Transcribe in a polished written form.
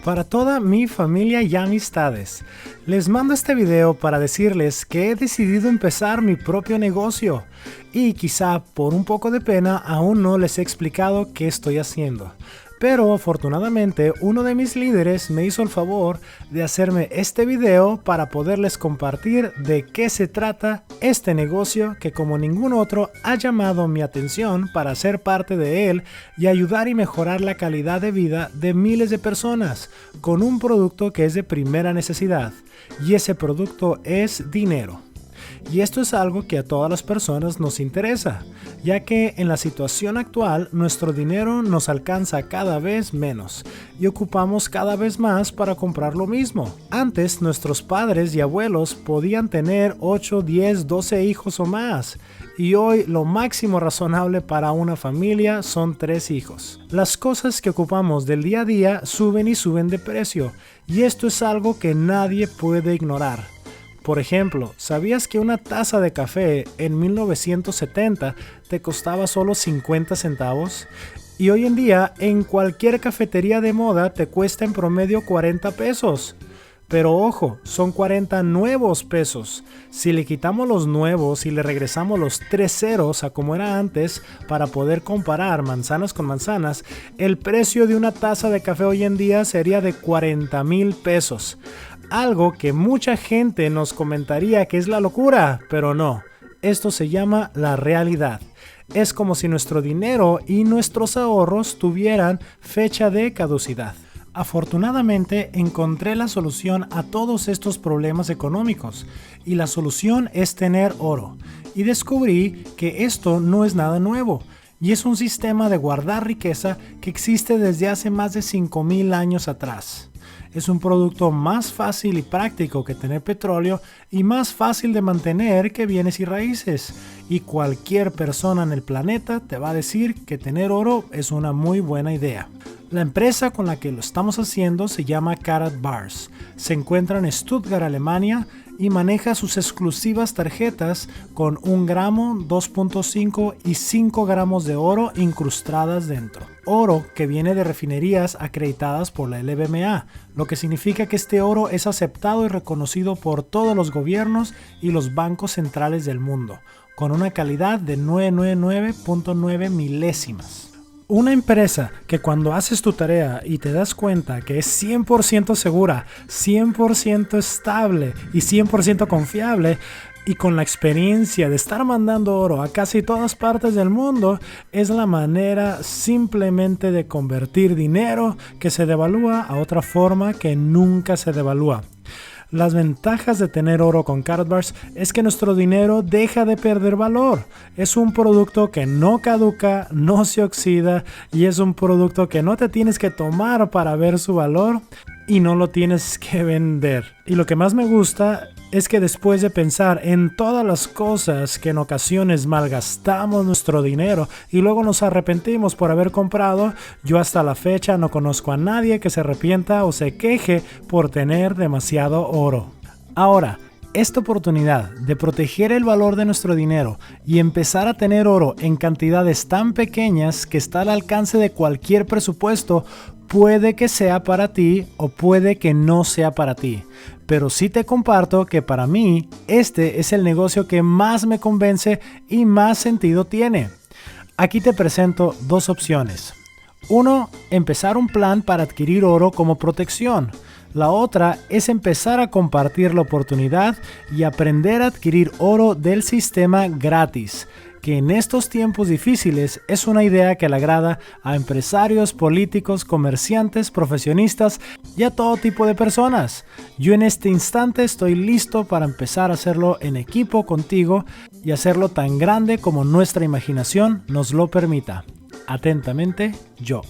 Para toda mi familia y amistades, les mando este video para decirles que he decidido empezar mi propio negocio y quizá por un poco de pena aún no les he explicado qué estoy haciendo. Pero afortunadamente uno de mis líderes me hizo el favor de hacerme este video para poderles compartir de qué se trata este negocio que como ningún otro ha llamado mi atención para ser parte de él y ayudar y mejorar la calidad de vida de miles de personas con un producto que es de primera necesidad, y ese producto es dinero. Y esto es algo que a todas las personas nos interesa, ya que en la situación actual nuestro dinero nos alcanza cada vez menos y ocupamos cada vez más para comprar lo mismo. Antes nuestros padres y abuelos podían tener 8, 10, 12 hijos o más, y hoy lo máximo razonable para una familia son 3 hijos. Las cosas que ocupamos del día a día suben y suben de precio, y esto es algo que nadie puede ignorar. Por ejemplo, ¿sabías que una taza de café en 1970 te costaba solo 50 centavos? Y hoy en día en cualquier cafetería de moda te cuesta en promedio 40 pesos. Pero ojo, son 40 nuevos pesos. Si le quitamos los nuevos y le regresamos los 3 ceros a como era antes para poder comparar manzanas con manzanas, el precio de una taza de café hoy en día sería de 40,000 pesos. Algo que mucha gente nos comentaría que es la locura, pero no. Esto se llama la realidad. Es como si nuestro dinero y nuestros ahorros tuvieran fecha de caducidad. Afortunadamente encontré la solución a todos estos problemas económicos, y la solución es tener oro. Y descubrí que esto no es nada nuevo, y es un sistema de guardar riqueza que existe desde hace más de 5,000 años atrás. Es un producto más fácil y práctico que tener petróleo y más fácil de mantener que bienes y raíces. Y cualquier persona en el planeta te va a decir que tener oro es una muy buena idea. La empresa con la que lo estamos haciendo se llama Karatbars. Se encuentra en Stuttgart, Alemania, y maneja sus exclusivas tarjetas con 1 gramo, 2.5 y 5 gramos de oro incrustadas dentro. Oro que viene de refinerías acreditadas por la LBMA, lo que significa que este oro es aceptado y reconocido por todos los gobiernos y los bancos centrales del mundo, con una calidad de 999.9 milésimas. Una empresa que cuando haces tu tarea y te das cuenta que es 100% segura, 100% estable y 100% confiable, y con la experiencia de estar mandando oro a casi todas partes del mundo, es la manera simplemente de convertir dinero que se devalúa a otra forma que nunca se devalúa. Las ventajas de tener oro con Karatbars es que nuestro dinero deja de perder valor. Es un producto que no caduca, no se oxida, y es un producto que no te tienes que tomar para ver su valor y no lo tienes que vender. Y lo que más me gusta es que después de pensar en todas las cosas que en ocasiones malgastamos nuestro dinero y luego nos arrepentimos por haber comprado, yo hasta la fecha no conozco a nadie que se arrepienta o se queje por tener demasiado oro. Ahora, esta oportunidad de proteger el valor de nuestro dinero y empezar a tener oro en cantidades tan pequeñas que está al alcance de cualquier presupuesto puede que sea para ti o puede que no sea para ti. Pero sí te comparto que para mí este es el negocio que más me convence y más sentido tiene. Aquí te presento 2 opciones. 1. Empezar un plan para adquirir oro como protección. La otra es empezar a compartir la oportunidad y aprender a adquirir oro del sistema gratis, que en estos tiempos difíciles es una idea que le agrada a empresarios, políticos, comerciantes, profesionistas y a todo tipo de personas. Yo en este instante estoy listo para empezar a hacerlo en equipo contigo y hacerlo tan grande como nuestra imaginación nos lo permita. Atentamente, yo.